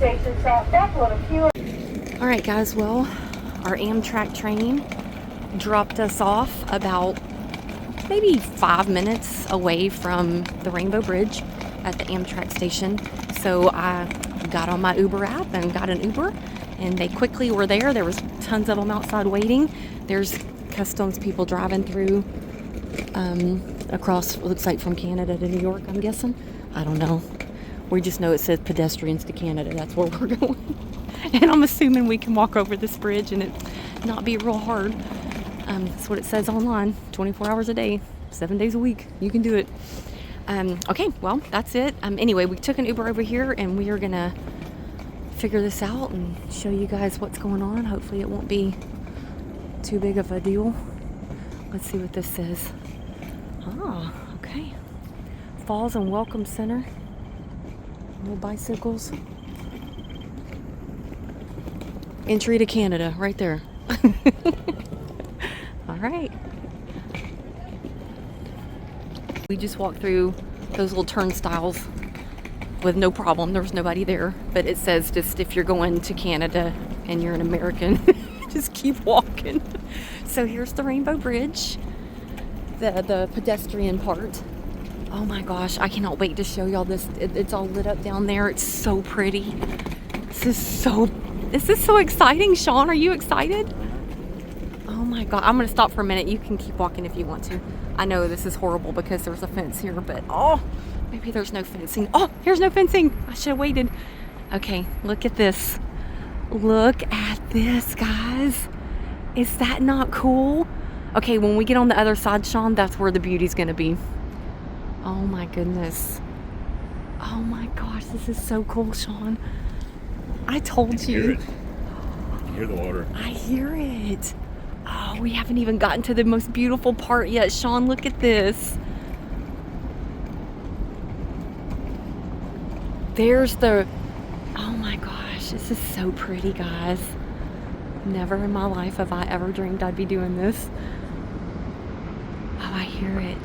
station stop. Back a little few. All right, guys. Well, our Amtrak train dropped us off about maybe 5 minutes away from the Rainbow Bridge at the Amtrak station. So I got on my Uber app and got an Uber, and they quickly were there. There was tons of them outside waiting. There's customs people driving through across, looks like from Canada to New York, I'm guessing. I don't know. We just know it says pedestrians to Canada. That's where we're going. And I'm assuming we can walk over this bridge and it not be real hard. That's what it says online. 24 hours a day, 7 days a week. You can do it. Okay, well, that's it. Anyway, we took an Uber over here and we are going to figure this out and show you guys what's going on. Hopefully it won't be too big of a deal. Let's see what this says. Ah, okay. Falls and Welcome Center. No bicycles. Entry to Canada, right there. All right. We just walked through those little turnstiles with no problem. There was nobody there, but it says just if you're going to Canada and you're an American, just keep walking. So here's the Rainbow Bridge, the pedestrian part. Oh my gosh, I cannot wait to show y'all this. It's all lit up down there. It's so pretty. This is so exciting. Sean, are you excited? Oh my God, I'm gonna stop for a minute. You can keep walking if you want to. I know this is horrible because there's a fence here, but oh, maybe there's no fencing. Oh, here's no fencing. I should have waited. Okay, look at this. Look at this, guys. Is that not cool? Okay, when we get on the other side, Sean, that's where the beauty's gonna be. Oh my goodness. Oh my gosh, this is so cool, Sean. I told you. You hear the water. I hear it. Oh, we haven't even gotten to the most beautiful part yet. Sean, look at this. There's the... Oh my gosh, this is so pretty, guys. Never in my life have I ever dreamed I'd be doing this. Oh, I hear it.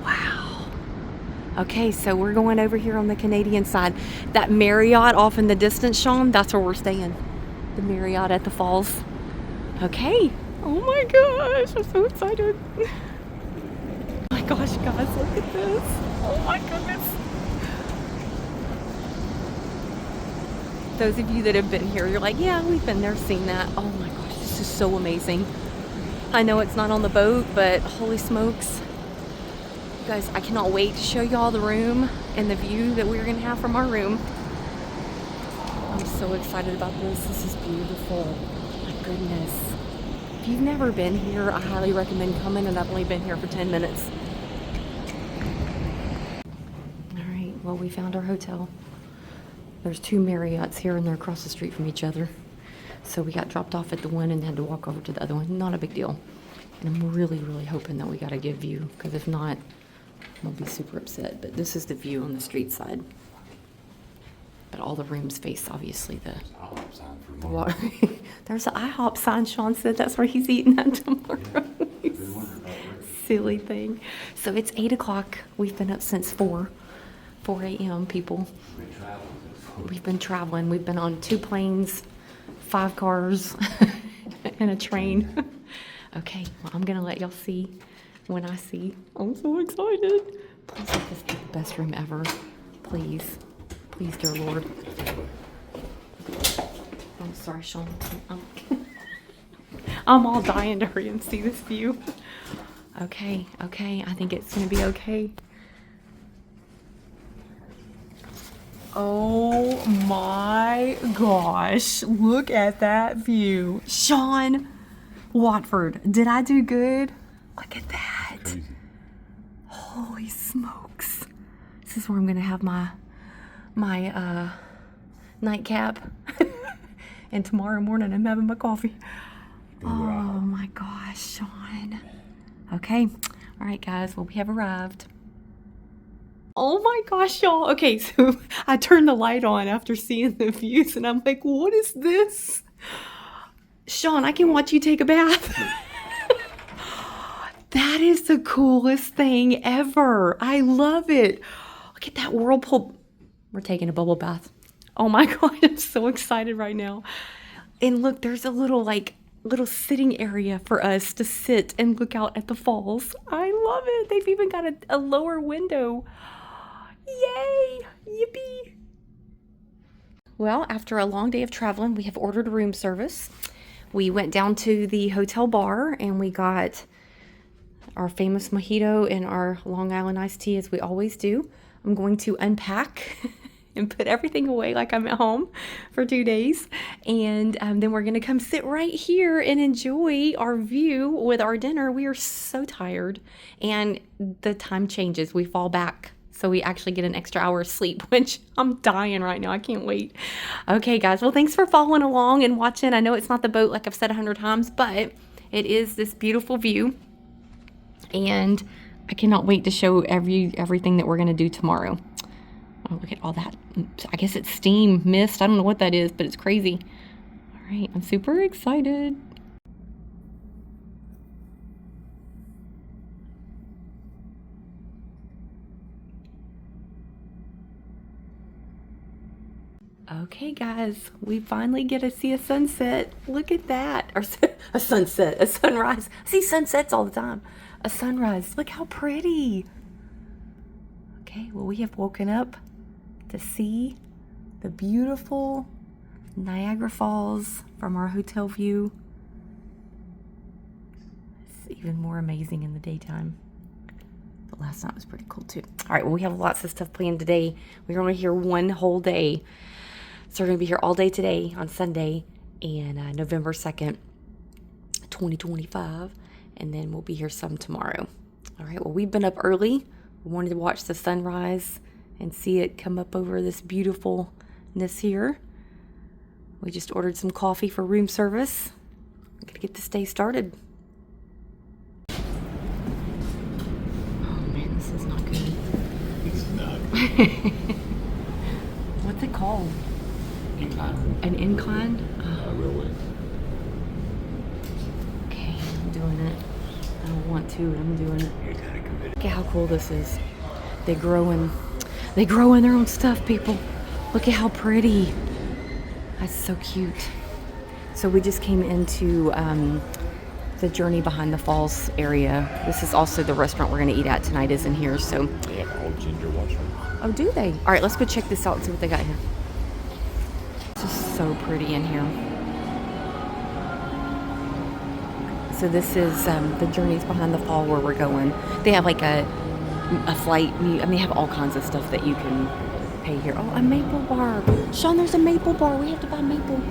Wow. Okay, so we're going over here on the Canadian side. That Marriott off in the distance, Sean, that's where we're staying. The Marriott at the falls. Okay. Oh my gosh, I'm so excited. Oh my gosh, guys, look at this. Oh my goodness. Those of you that have been here, you're like, yeah, we've been there, seen that. Oh my gosh, this is so amazing. I know it's not on the boat, but holy smokes. You guys, I cannot wait to show y'all the room and the view that we're gonna have from our room. I'm so excited about this. This is beautiful. My goodness. If you've never been here, I highly recommend coming, and I've only been here for 10 minutes. All right, well, we found our hotel. There's 2 Marriotts here, and they're across the street from each other. So we got dropped off at the one and had to walk over to the other one. Not a big deal. And I'm really, really hoping that we got a good view, because if not, I'll be super upset. But this is the view on the street side. But all the rooms face, obviously, the water. There's an IHOP sign. Sean said that's where he's eating at tomorrow. Silly thing. So it's 8 o'clock. We've been up since 4 a.m., people. We've been traveling. We've been on 2 planes, 5 cars, and a train. Okay, well, I'm gonna let y'all see when I see. I'm so excited. Please let this be the best room ever. Please. Please, dear Lord. I'm sorry, Sean. I'm all dying to hurry and see this view. Okay, I think it's gonna be okay. Oh my gosh, look at that view. Sean, Watford, did I do good? Look at that. Crazy. Holy smokes. This is where I'm gonna have my nightcap. And tomorrow morning I'm having my coffee. Oh my gosh, Sean. Okay, all right guys, well, we have arrived. Oh my gosh, y'all. Okay, so I turned the light on after seeing the views and I'm like, what is this? Sean, I can watch you take a bath. That is the coolest thing ever. I love it. Look at that whirlpool. We're taking a bubble bath. Oh my God, I'm so excited right now. And look, there's a little sitting area for us to sit and look out at the falls. I love it. They've even got a lower window. Yay! Yippee! Well, after a long day of traveling, we have ordered room service. We went down to the hotel bar and we got our famous mojito and our Long Island iced tea as we always do. I'm going to unpack and put everything away like I'm at home for 2 days. And then we're going to come sit right here and enjoy our view with our dinner. We are so tired and the time changes. We fall back. So we actually get an extra hour of sleep, which I'm dying right now. I can't wait. Okay, guys. Well, thanks for following along and watching. I know it's not the boat like I've said 100 times, but it is this beautiful view. And I cannot wait to show everything that we're going to do tomorrow. Oh, look at all that. I guess it's steam, mist. I don't know what that is, but it's crazy. All right. I'm super excited. Okay, guys, we finally get to see a sunset. Look at that. Or a sunset, a sunrise. I see sunsets all the time. A sunrise. Look how pretty. Okay, well, we have woken up to see the beautiful Niagara Falls from our hotel view. It's even more amazing in the daytime. But last night was pretty cool too. All right, well, we have lots of stuff planned today. We're only here one whole day. So we're going to be here all day today on Sunday and November 2nd, 2025. And then we'll be here some tomorrow. All right, well, we've been up early. We wanted to watch the sunrise and see it come up over this beautifulness here. We just ordered some coffee for room service. I'm going to get this day started. Oh, man, this is not good. It's not. What's it called? Incline. An incline? Railway. Okay, I'm doing it. I don't want to, but I'm doing it. You're kind of committed. Look at how cool this is. They grow in their own stuff, people. Look at how pretty. That's so cute. So we just came into the Journey Behind the Falls area. This is also the restaurant we're going to eat at tonight is in here. So They have all ginger washrooms. oh, do they? All right, let's go check this out and see what they got here. It's just so pretty in here. So this is the Journeys Behind the Fall where we're going. They have like a flight. I mean, they have all kinds of stuff that you can pay here. Oh, a maple bar. Sean, there's a maple bar. We have to buy maple.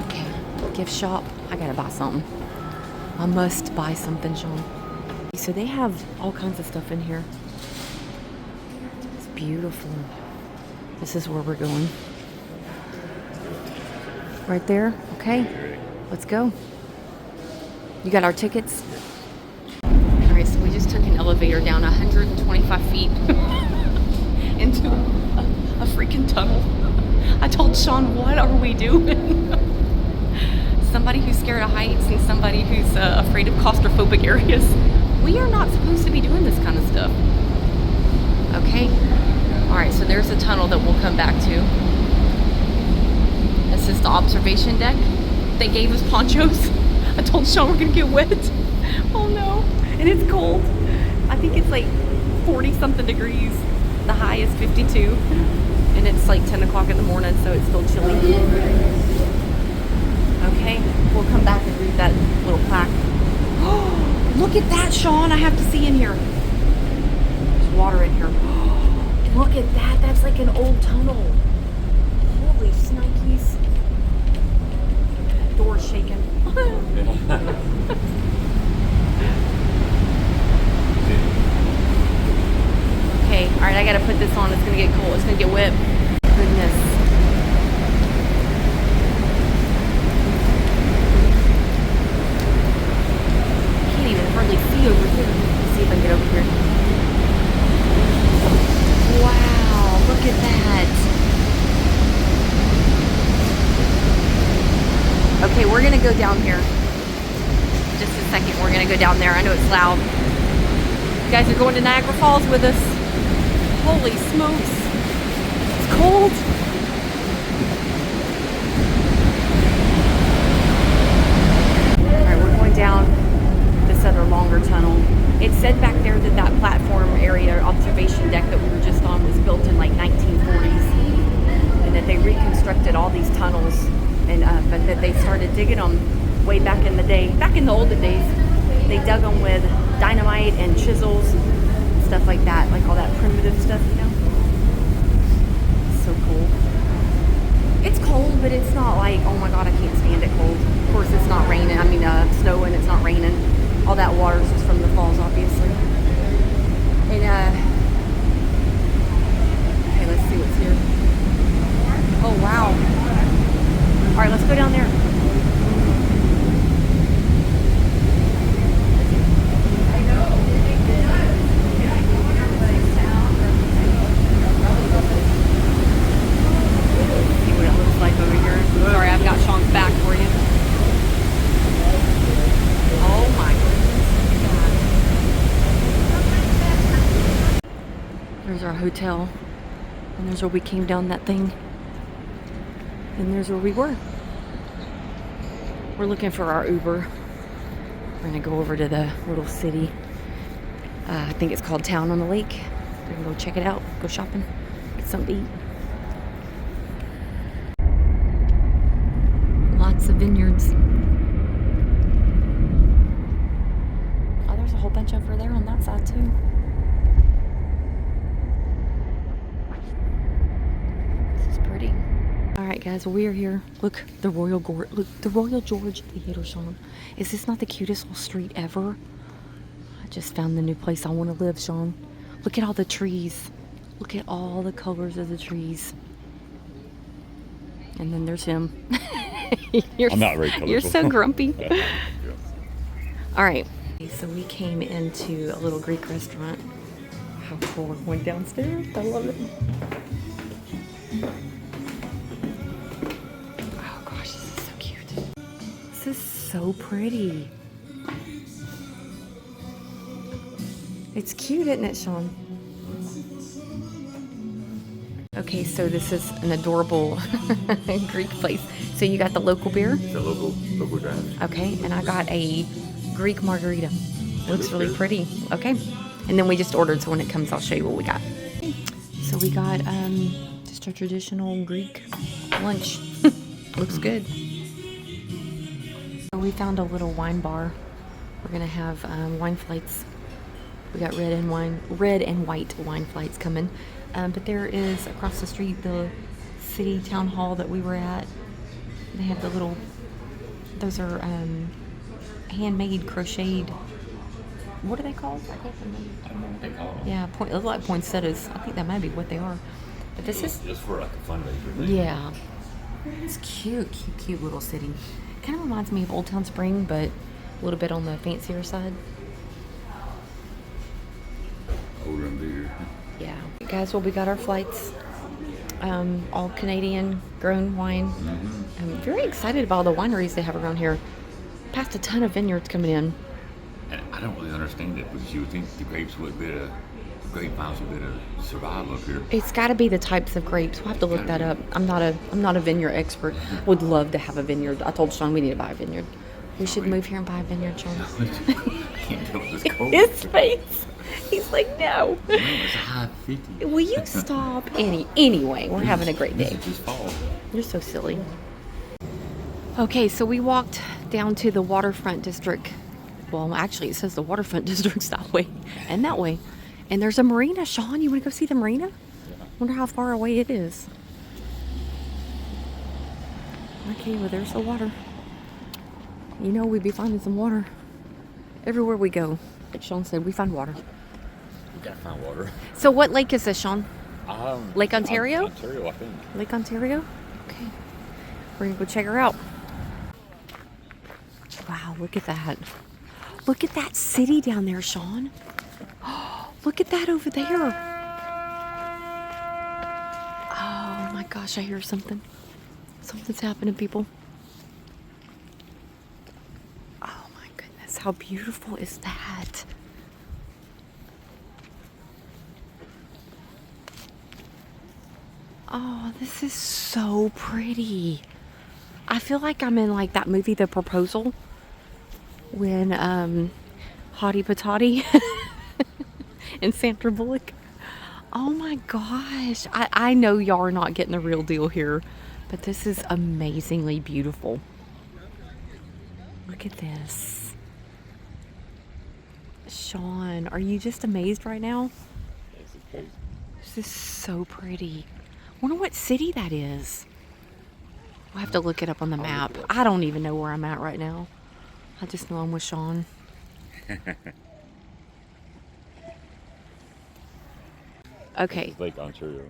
Okay, gift shop. I gotta buy something. I must buy something, Sean. So they have all kinds of stuff in here. It's beautiful. This is where we're going. Right there? Okay, let's go. You got our tickets? All right, so we just took an elevator down 125 feet into a freaking tunnel. I told Sean, what are we doing? Somebody who's scared of heights and somebody who's afraid of claustrophobic areas. We are not supposed to be doing this kind of stuff. Okay. All right, so there's a tunnel that we'll come back to. This is the observation deck. They gave us ponchos. I told Sean we're gonna get wet. Oh no. And it's cold. I think it's like 40 something degrees. The high is 52. And it's like 10 o'clock in the morning, so it's still chilly. Okay, we'll come back and read that little plaque. Oh, look at that, Sean. I have to see in here. There's water in here. Look at that. That's like an old tunnel. Holy snikes. Door's shaking. Okay, all right, I gotta put this on. It's gonna get cold. It's gonna get wet. Goodness. I can't even hardly see over here. Let's see if I can get over here. Wow, look at that. Okay, we're gonna go down here. Just a second, we're gonna go down there. I know it's loud. You guys are going to Niagara Falls with us. Holy smokes. It's cold. reconstructed all these tunnels, and but that they started digging them way back in the day. Back in the olden days, they dug them with dynamite and chisels, stuff like that, like all that primitive stuff, you know. So cool. It's cold, but it's not like, oh my god, I can't stand it cold. Of course, it's not raining. I mean, snowing. It's not raining. All that water is just from the falls, obviously. And okay, let's see what's here. Oh wow! All right, let's go down there. Sorry, I've got Sean's back for you. Oh my goodness. There's our hotel. And there's where we came down that thing. And there's where we were. We're looking for our Uber. We're gonna go over to the little city. I think it's called Town-on-the-Lake. We're gonna go check it out, go shopping, get something to eat. Lots of vineyards. Oh, there's a whole bunch over there on that side too. This is pretty. All right, guys, well, we are here. Look, the Royal George Theater, Sean. Is this not the cutest little street ever? I just found the new place I want to live, Sean. Look at all the trees. Look at all the colors of the trees. And then there's him. I'm not very colorful. You're so grumpy. Yeah. All right. So we came into a little Greek restaurant. How cool. We're going downstairs. I love it. Oh gosh, this is so cute. This is so pretty. It's cute, isn't it, Sean? Okay, so this is an adorable Greek place. So you got the local beer? The local draft. Okay, and I got a Greek margarita. Looks really pretty. Okay, and then we just ordered, so when it comes, I'll show you what we got. So we got just a traditional Greek lunch. Looks good. So we found a little wine bar. We're gonna have wine flights. We got red and white wine flights coming. But there is across the street the city town hall that we were at. They have the little, those are handmade crocheted, what are they called? I don't know what they call them. Yeah, they look like poinsettias. I think that might be what they are. But this is just for like a fundraiser thing. Yeah. It's cute little city. Kind of reminds me of Old Town Spring, but a little bit on the fancier side. Older and bigger. Yeah. Guys, well, we got our flights. All Canadian grown wine. I'm very excited about all the wineries they have around here. Past a ton of vineyards coming in. And I don't really understand it because you would think the grapevines would better survive up here. It's got to be the types of grapes. We'll have to look that up. I'm not a vineyard expert. Would love to have a vineyard. I told Sean we need to buy a vineyard. We should move here and buy a vineyard, Sean. Can't do this cold. His face. He's like, no. No, it's a high 50. Will you stop? Anyway, we're having a great day. Just fall. You're so silly. Okay, so we walked down to the waterfront district. Well, actually, it says the waterfront district's that way and that way. And there's a marina. Sean, you want to go see the marina? Yeah. Wonder how far away it is. Okay, well, there's the water. You know, we'd be finding some water everywhere we go. Like Sean said, we find water. We gotta find water. So what lake is this, Sean? Lake Ontario? Ontario, I think. Lake Ontario? Okay. We're gonna go check her out. Wow, look at that. Look at that city down there, Sean. Look at that over there. Oh my gosh, I hear something. Something's happening, people. Oh my goodness, how beautiful is that? Oh, this is so pretty. I feel like I'm in like that movie, The Proposal, when Hottie Patati and Sandra Bullock. Oh my gosh. I know y'all are not getting the real deal here, but this is amazingly beautiful. Look at this. Sean, are you just amazed right now? This is crazy. This is so pretty. Wonder what city that is. We'll have to look it up on the map. I don't even know where I'm at right now. I just know I'm with Sean. Okay. This is Lake Ontario.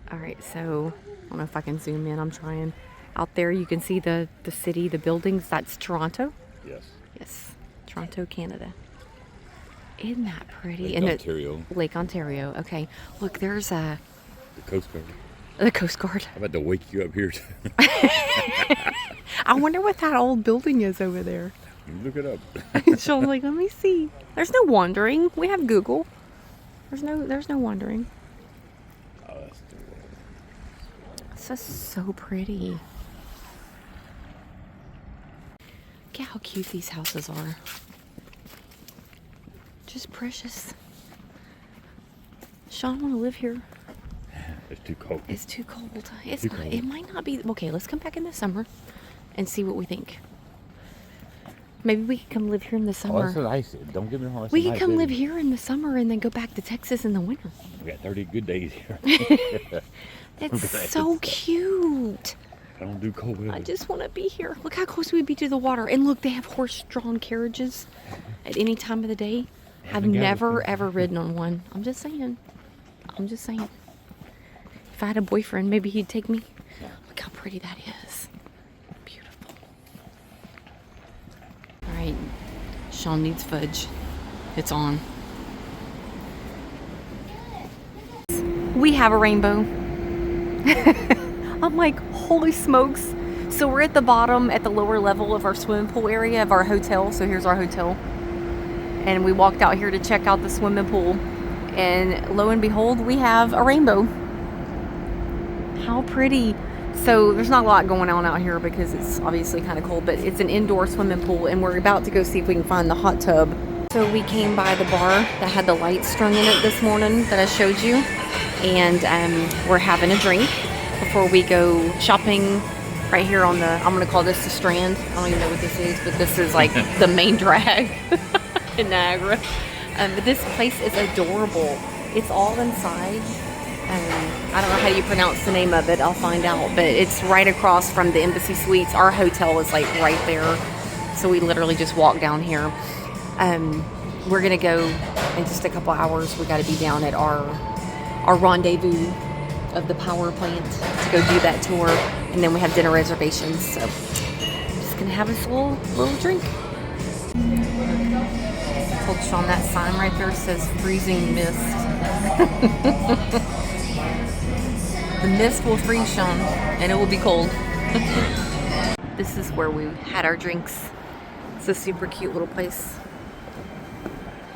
All right, so I don't know if I can zoom in. I'm trying. Out there, you can see the city, the buildings. That's Toronto. Yes. Yes, Toronto, Canada. Isn't that pretty? Lake Ontario. Lake Ontario. Okay, look, there's The Coast Guard. the Coast Guard. I'm about to wake you up here. I wonder what that old building is over there. Look it up. So I'm like, let me see. There's no wandering. We have Google. There's no wandering. Oh, that's the This is so pretty. Look at how cute these houses are. Just precious. Sean want to live here. It's too cold. It's too cold. It's Too not, cold. It might not be. Okay, let's come back in the summer and see what we think. Maybe we could come live here in the Oh, summer. that's what I said. Don't get me wrong. We could come live here in the summer and then go back to Texas in the winter. We got 30 good days here. It's so cute. I don't do cold weather. I just want to be here. Look how close we'd be to the water. And look, they have horse-drawn carriages at any time of the day. I've never, ever ridden on one. I'm just saying. I'm just saying. If I had a boyfriend, maybe he'd take me. Look how pretty that is. Beautiful. All right. Sean needs fudge. It's on. We have a rainbow. I'm like, holy smokes. So we're at the bottom, at the lower level of our swimming pool area of our hotel. So here's our hotel. And we walked out here to check out the swimming pool. And lo and behold, we have a rainbow. How pretty. So there's not a lot going on out here because it's obviously kind of cold, but it's an indoor swimming pool and we're about to go see if we can find the hot tub. So we came by the bar that had the lights strung in it this morning that I showed you. And we're having a drink before we go shopping right here on the, I'm going to call this the Strand. I don't even know what this is, but this is like the main drag in Niagara. But this place is adorable. It's all inside. I don't know how you pronounce the name of it. I'll find out. But it's right across from the Embassy Suites. Our hotel is like right there. So we literally just walk down here. We're going to go in just a couple hours. We got to be down at our rendezvous of the power plant to go do that tour. And then we have dinner reservations. So I'm just going to have this little drink. I told Sean that sign right there says freezing mist. The mist will freeze, Sean, and it will be cold. This is where we had our drinks. It's a super cute little place.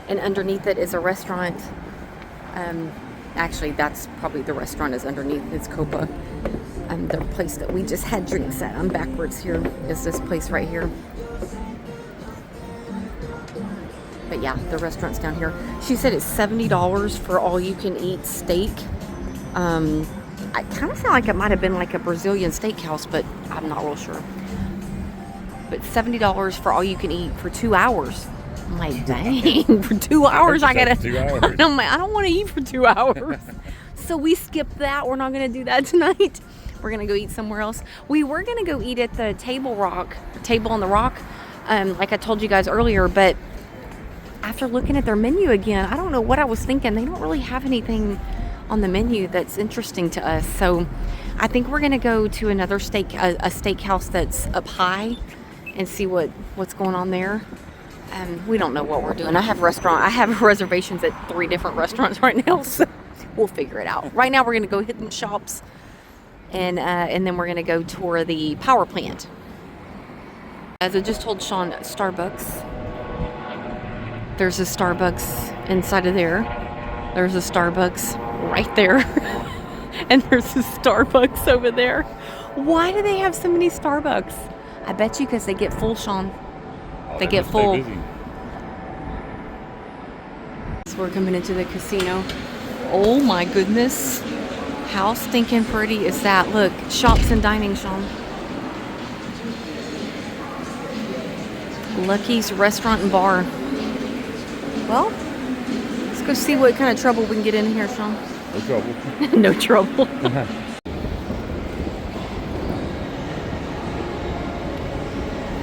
And underneath it is a restaurant. Actually, that's probably the restaurant is underneath. It's Copa. The place that we just had drinks at. I'm backwards here. Is this place right here. But yeah, the restaurant's down here. She said it's $70 for all you can eat steak. I kind of sound like it might have been like a Brazilian steakhouse, but I'm not real sure. But $70 for all you can eat for 2 hours. I'm like, dang, for 2 hours I gotta. 2 hours. I'm like, I don't want to eat for 2 hours. So we skipped that. We're not gonna do that tonight. We're gonna go eat somewhere else. We were gonna go eat at the Table on the Rock, like I told you guys earlier, but after looking at their menu again, I don't know what I was thinking. They don't really have anything on the menu that's interesting to us. So I think we're gonna go to another a steakhouse that's up high and see what's going on there. We don't know what we're doing. I have reservations at 3 different restaurants right now, so we'll figure it out. Right now we're gonna go hit them shops and then we're gonna go tour the power plant. As I just told Sean, Starbucks. There's a Starbucks inside of there. There's a Starbucks right there. And there's a Starbucks over there. Why do they have so many Starbucks? I bet you because they get full, Sean. They get full. So we're coming into the casino. Oh my goodness. How stinking pretty is that? Look, shops and dining, Sean. Lucky's Restaurant and Bar. Well, let's go see what kind of trouble we can get in here, Sean. No trouble. No trouble.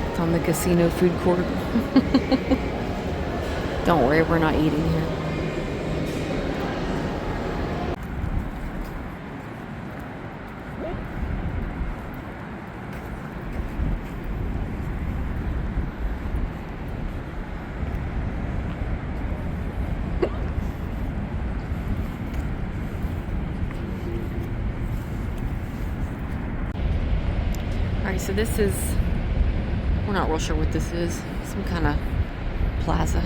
It's on the casino food court. Don't worry, we're not eating here. Alright, so this is, we're not real sure what this is. Some kind of plaza.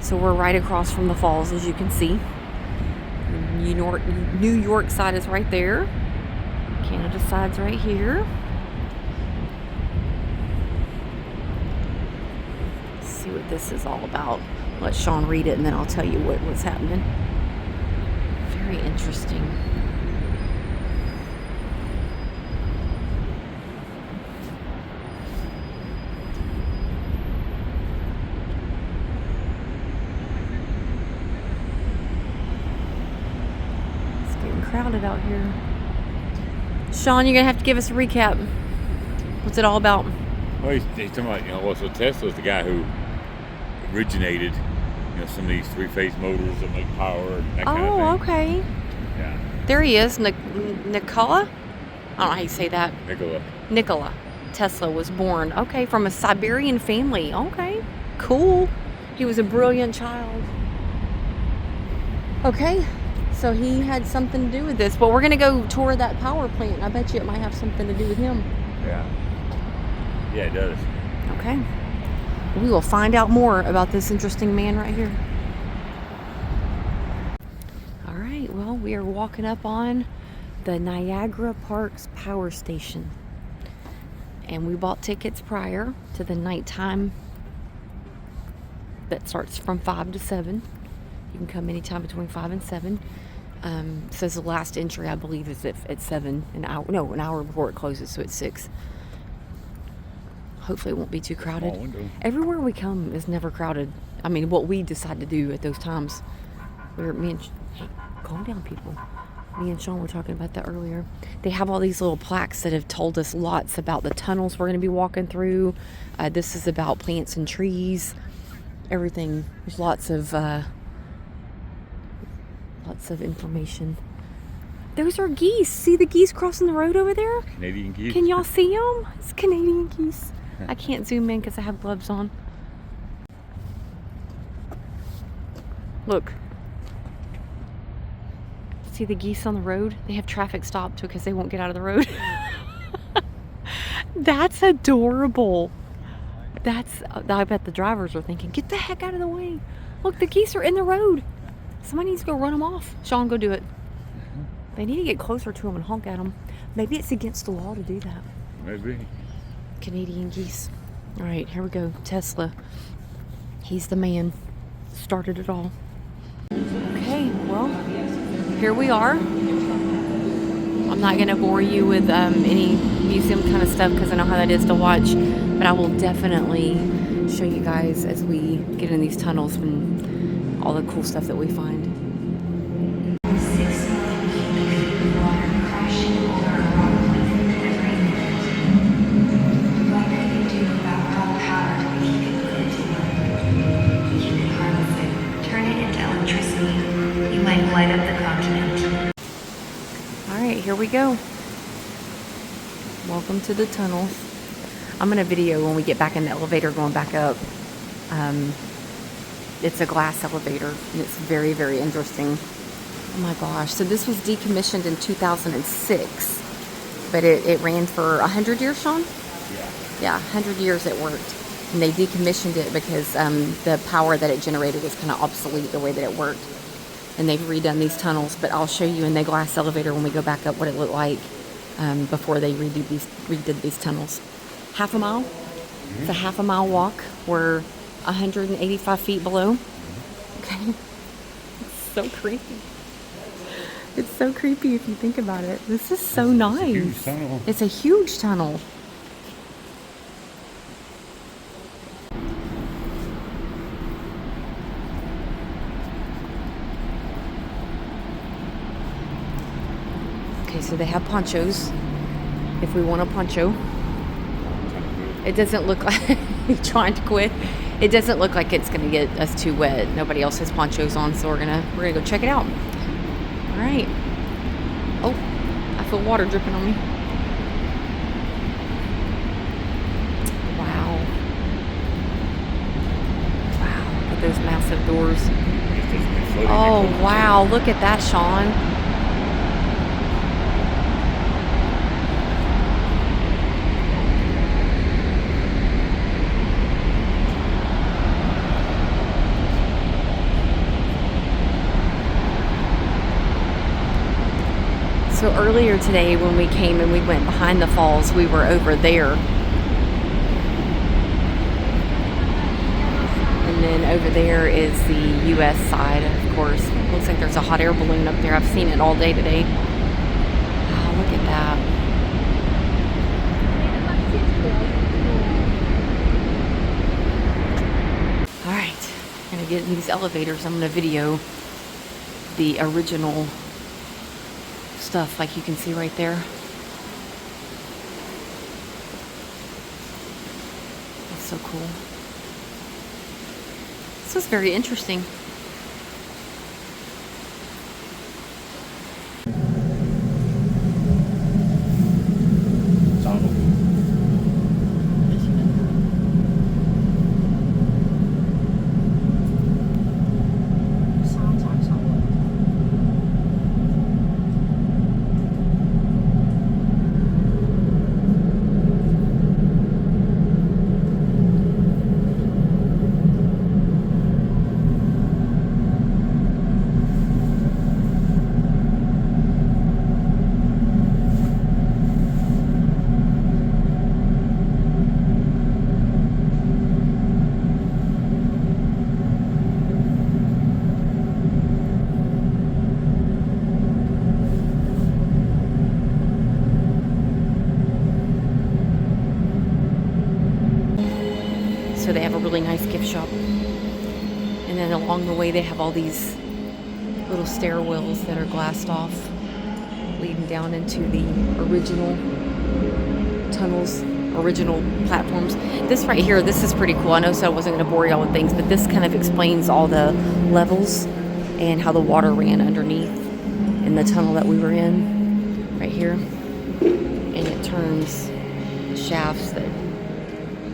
So we're right across from the falls, as you can see. New York side is right there. Canada side's right here. Let's see what this is all about. Let Sean read it and then I'll tell you what's happening. Very interesting. Crowded out here. Sean, you're gonna have to give us a recap. What's it all about? Well, he's talking about, well, so Tesla's the guy who originated, some of these three-phase motors that make power and that kind of thing. Oh, okay. Yeah. There he is, Nikola? I don't know how you say that. Nikola. Tesla was born, okay, from a Siberian family. Okay, cool. He was a brilliant child. Okay. So he had something to do with this. But we're going to go tour that power plant. I bet you it might have something to do with him. Yeah. Yeah, it does. Okay. We will find out more about this interesting man right here. All right. Well, we are walking up on the Niagara Parks Power Station. And we bought tickets prior to the nighttime that starts from 5 to 7. You can come anytime between 5 and 7. Says the last entry, I believe, is at 7, an hour before it closes, so it's 6. Hopefully it won't be too crowded. Everywhere we come is never crowded. I mean, what we decide to do at those times. Hey, calm down, people. Me and Sean were talking about that earlier. They have all these little plaques that have told us lots about the tunnels we're going to be walking through. This is about plants and trees. Everything. There's lots of information. Those are geese. See the geese crossing the road over there? Canadian geese. Can y'all see them? It's Canadian geese. I can't zoom in because I have gloves on. Look. See the geese on the road? They have traffic stopped because they won't get out of the road. That's adorable. I bet the drivers are thinking, get the heck out of the way. Look, the geese are in the road. Somebody needs to go run them off. Sean, go do it. They need to get closer to them and honk at them. Maybe it's against the law to do that. Maybe. Canadian geese. All right, here we go. Tesla. He's the man. Started it all. Okay, well, here we are. I'm not going to bore you with any museum kind of stuff because I know how that is to watch. But I will definitely show you guys as we get in these tunnels and all the cool stuff that we find. Turn it into electricity. You might light up the continent. All right, here we go. Welcome to the tunnels. I'm going to video when we get back in the elevator going back up. It's a glass elevator, and it's very, very interesting. Oh my gosh. So this was decommissioned in 2006, but it ran for 100 years, Sean? Yeah. Yeah, 100 years it worked. And they decommissioned it because the power that it generated was kind of obsolete the way that it worked. And they've redone these tunnels, but I'll show you in the glass elevator when we go back up what it looked like before they redid these tunnels. Half a mile? Mm-hmm. It's a half a mile walk. We're 185 feet below. Okay. It's so creepy. It's so creepy if you think about it. This is so It's nice. a huge tunnel. It's a huge tunnel. Okay, so they have ponchos. If we want a poncho. It doesn't look like trying to quit. It doesn't look like it's gonna get us too wet. Nobody else has ponchos on, so we're gonna go check it out. All right. Oh, I feel water dripping on me. Wow. Wow, look at those massive doors. Oh wow, look at that, Sean. So earlier today when we came and we went behind the falls, we were over there. And then over there is the US side, of course. Looks like there's a hot air balloon up there. I've seen it all day today. Oh, look at that. All right, I'm gonna get in these elevators. I'm gonna video the original stuff like you can see right there. That's so cool. This is very interesting. So they have a really nice gift shop. And then along the way they have all these little stairwells that are glassed off, leading down into the original tunnels, original platforms. This right here, this is pretty cool. I know so I wasn't going to bore y'all with things, but this kind of explains all the levels and how the water ran underneath in the tunnel that we were in, right here. And it turns the shafts that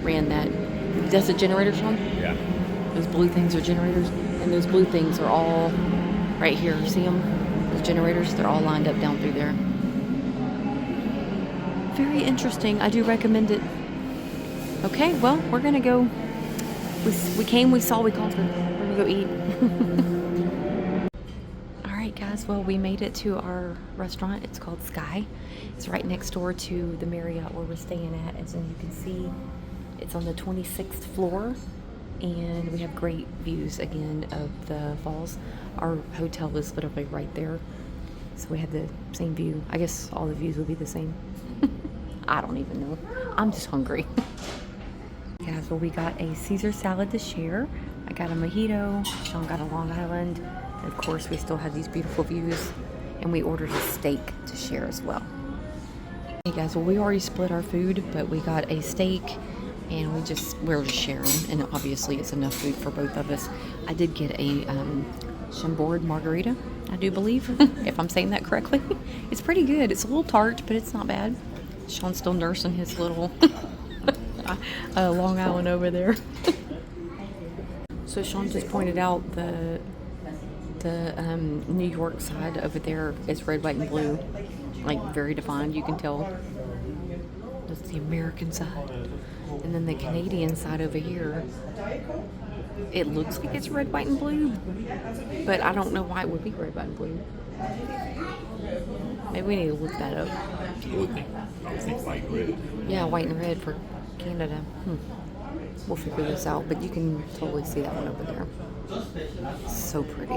ran that. That's a generator, Sean? Yeah. Those blue things are generators. And those blue things are all right here. See them? Those generators, they're all lined up down through there. Very interesting. I do recommend it. Okay, well, we're going to go. We came, we saw, we conquered. We're going to go eat. All right, guys. Well, we made it to our restaurant. It's called Sky. It's right next door to the Marriott where we're staying at. As you can see, it's on the 26th floor, and we have great views again of the falls. Our hotel is literally right there, so we had the same view. I guess all the views will be the same. I don't even know. I'm just hungry. Guys, well, we got a Caesar salad to share. I got a mojito. Sean got a Long Island. And of course, we still have these beautiful views, and we ordered a steak to share as well. Hey guys, well, we already split our food, but we got a steak. And we're just sharing, and obviously it's enough food for both of us. I did get a Chambord margarita, I do believe, if I'm saying that correctly. It's pretty good. It's a little tart, but it's not bad. Sean's still nursing his little Long Island over there. So Sean just pointed out the New York side over there is red, white, and blue, like very defined. You can tell. That's the American side. And then the Canadian side over here, it looks like it's red, white, and blue, but I don't know why it would be red, white, and blue. Maybe we need to look that up. I would think white and red. Yeah, white and red for Canada. We'll figure this out, but you can totally see that one over there. So pretty.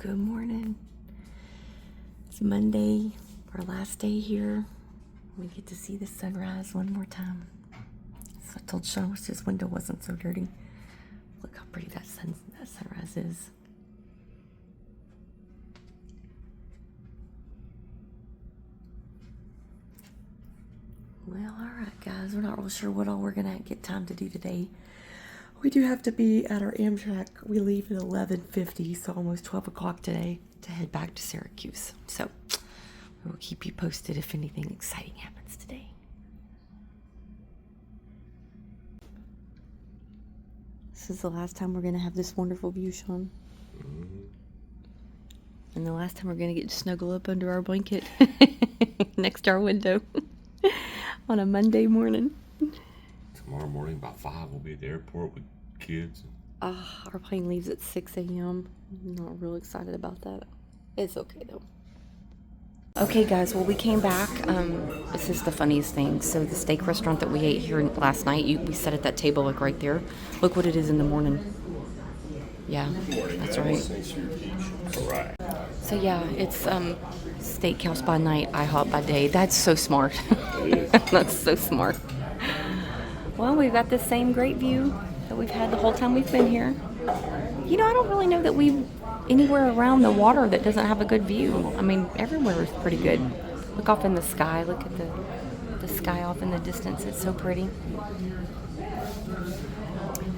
Good morning. It's Monday, our last day here. We get to see the sunrise one more time. So I told Sean wish his window wasn't so dirty. Look how pretty that sunrise is. Well, alright guys, we're not real sure what all we're gonna get time to do today. We do have to be at our Amtrak. We leave at 11:50, so almost 12 o'clock today to head back to Syracuse. So we will keep you posted if anything exciting happens today. This is the last time we're gonna have this wonderful view, Sean. And the last time we're gonna get to snuggle up under our blanket next to our window on a Monday morning. Tomorrow morning about 5 we'll be at the airport with kids. Our plane leaves at 6 a.m. I'm not real excited about that. It's okay though. Okay guys, well we came back. This is the funniest thing. So the steak restaurant that we ate here last night, we sat at that table like right there. Look what it is in the morning. Yeah, that's right. Alright. So yeah, it's steakhouse by night, IHOP by day. That's so smart. That's so smart. Well, we've got the same great view that we've had the whole time we've been here. You know, I don't really know that we've anywhere around the water that doesn't have a good view. I mean, everywhere is pretty good. Look off in the sky. Look at the sky off in the distance. It's so pretty.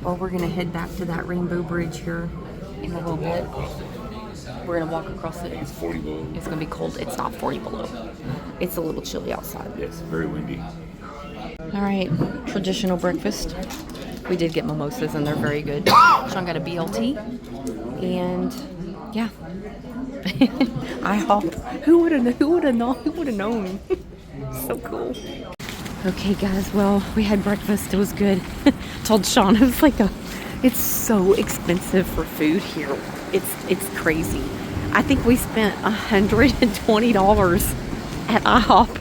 Well, we're going to head back to that Rainbow Bridge here in a little bit. We're going to walk across it. It's 40 below. It's going to be cold. It's not 40 below. It's a little chilly outside. Yes, very windy. All right, traditional breakfast. We did get mimosas and they're very good. Sean got a BLT and yeah. IHOP. Who would have known? So cool. Okay guys, well, we had breakfast. It was good. Told Sean, it's so expensive for food here. It's crazy. I think we spent $120 at IHOP.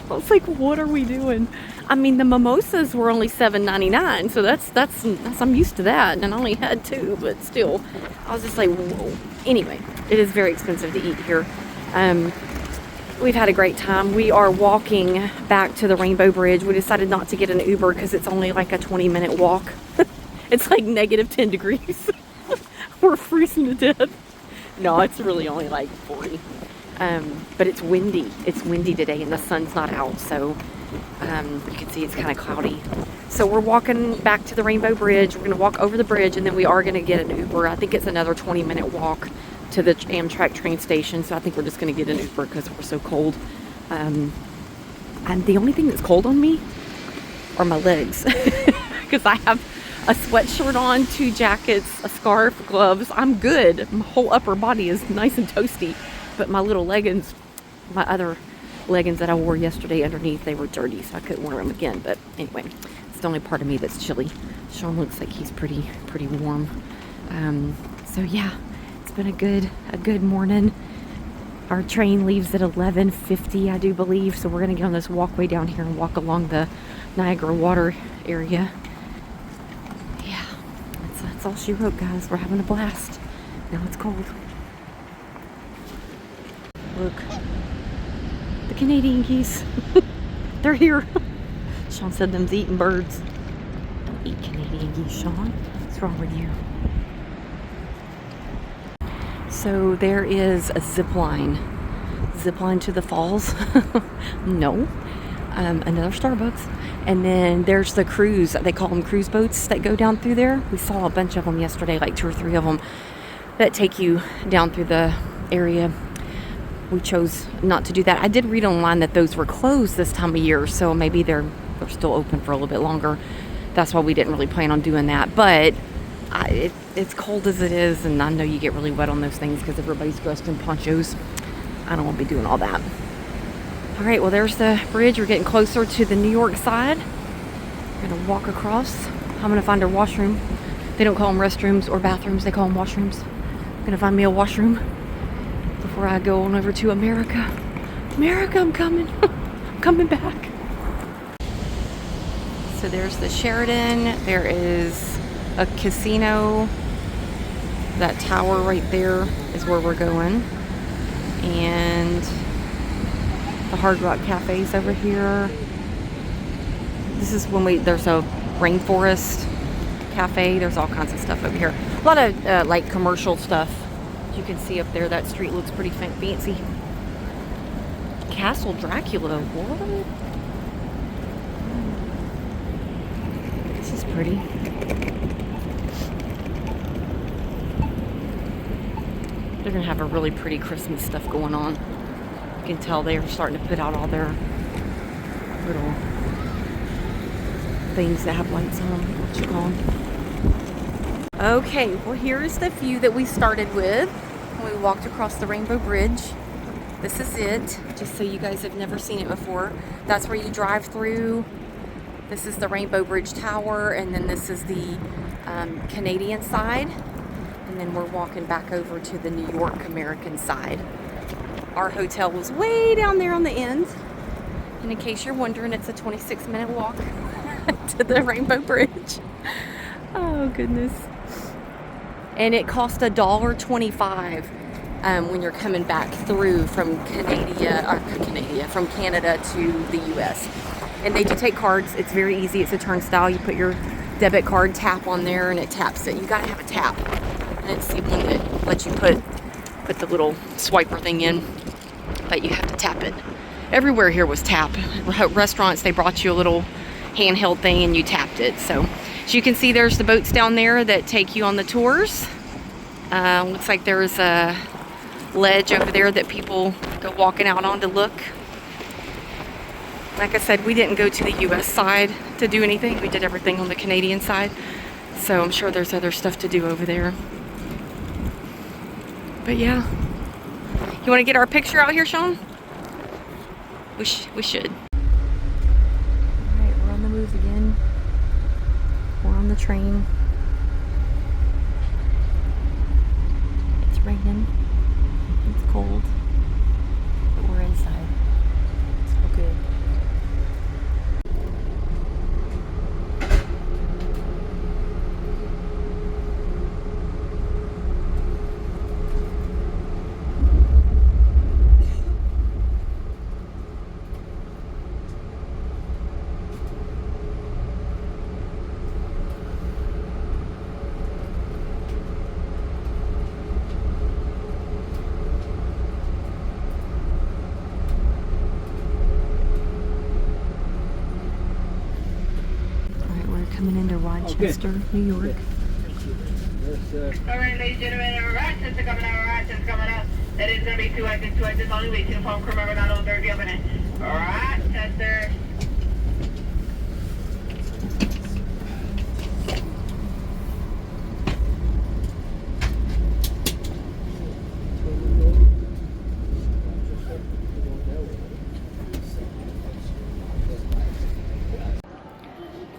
I was like, what are we doing? I mean, the mimosas were only $7.99, so that's I'm used to that, and I only had 2, but still, I was just like, whoa. Anyway, it is very expensive to eat here. We've had a great time. We are walking back to the Rainbow Bridge. We decided not to get an Uber because it's only like a 20-minute walk. It's like negative 10 degrees. We're freezing to death. No, it's really only like 40. But it's windy. It's windy today and the sun's not out, so you can see it's kind of cloudy. So we're walking back to the Rainbow Bridge. We're going to walk over the bridge and then we are going to get an Uber. I think it's another 20-minute walk to the Amtrak train station, so I think we're just going to get an Uber because we're so cold. And the only thing that's cold on me are my legs because I have a sweatshirt on, 2 jackets, a scarf, gloves. I'm good. My whole upper body is nice and toasty. But my little leggings, my other leggings that I wore yesterday underneath, they were dirty, so I couldn't wear them again. But anyway, it's the only part of me that's chilly. Sean looks like he's pretty warm. So yeah, it's been a good morning. Our train leaves at 11:50, I do believe. So we're gonna get on this walkway down here and walk along the Niagara water area. Yeah, that's all she wrote, guys. We're having a blast. Now it's cold. Look, the Canadian geese. They're here. Sean said them's eating birds. Don't eat Canadian geese, Sean. What's wrong with you? So there is a zip line to the falls. No. Another Starbucks. And then there's the cruise. They call them cruise boats that go down through there. We saw a bunch of them yesterday, like 2 or 3 of them that take you down through the area. We chose not to do that. I did read online that those were closed this time of year, so maybe they're still open for a little bit longer. That's why we didn't really plan on doing that. But it's cold as it is, and I know you get really wet on those things because everybody's dressed in ponchos. I don't want to be doing all that. All right, well, there's the bridge. We're getting closer to the New York side. We're going to walk across. I'm going to find a washroom. They don't call them restrooms or bathrooms. They call them washrooms. I'm going to find me a washroom before I go on over to America. America, I'm coming. I'm coming back. So there's the Sheridan. There is a casino. that tower right there is where we're going. And the Hard Rock Cafe's over here. This is when there's a rainforest cafe. There's all kinds of stuff over here. A lot of like commercial stuff. You can see up there, that street looks pretty fancy. Castle Dracula, what? This is pretty. They're gonna have a really pretty Christmas stuff going on. You can tell they're starting to put out all their little things that have lights on them, what you call them. Okay, well here's the view that we started with when we walked across the Rainbow Bridge. This is it, just so you guys have never seen it before. That's where you drive through. This is the Rainbow Bridge Tower, and then this is the Canadian side. And then we're walking back over to the New York American side. Our hotel was way down there on the end. And in case you're wondering, it's a 26-minute walk to the Rainbow Bridge. Oh, goodness. And it cost $1.25 when you're coming back through from from Canada to the U.S. And they do take cards. It's very easy. It's a turnstile. You put your debit card tap on there, and it taps it. You got to have a tap. And it's the one that lets you put the little swiper thing in, but you have to tap it. Everywhere here was tap. Restaurants, they brought you a little handheld thing and you tapped it. So as you can see, there's the boats down there that take you on the tours. Looks like there's a ledge over there that people go walking out on to look. Like I said, we didn't go to the US side to do anything. We did everything on the Canadian side. So I'm sure there's other stuff to do over there. But yeah. You want to get our picture out here, Sean? We should. Alright, we're on the move again. We're on the train. It's raining. It's cold. But we're inside. It's all good. Coming into Rochester, New York. All right, ladies and gentlemen, Rochester coming out, Rochester coming out. That is going to be two exits, only way to the phone crew member, not on Derby opening. Rochester.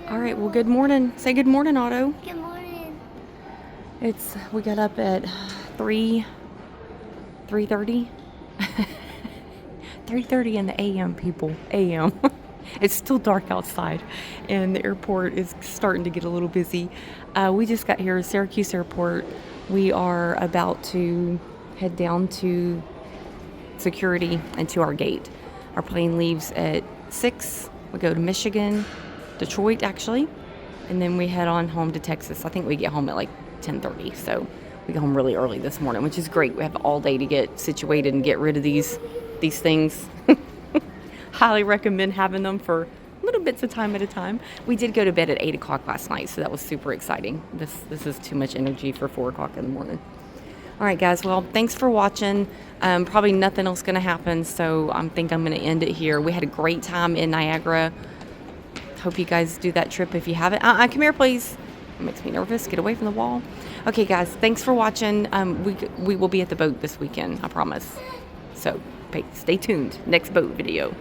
All right, well, good morning. Say good morning, Otto. Good morning. We got up at 3:30. 3:30 in the AM, people. AM. It's still dark outside, and the airport is starting to get a little busy. We just got here at Syracuse Airport. We are about to head down to security and to our gate. Our plane leaves at 6. We go to Michigan, Detroit actually, and then we head on home to Texas. I think we get home at like 10:30, so we get home really early this morning, which is great. We have all day to get situated and get rid of these things. Highly recommend having them for little bits of time at a time. We did go to bed at 8 o'clock last night, so that was super exciting. This is too much energy for 4 o'clock in the morning. All right, guys. Well, thanks for watching. Probably nothing else going to happen, so I think I'm going to end it here. We had a great time in Niagara. Hope you guys do that trip if you haven't. Come here, please. It makes me nervous. Get away from the wall. Okay, guys. Thanks for watching. We will be at the boat this weekend. I promise. So stay tuned. Next boat video.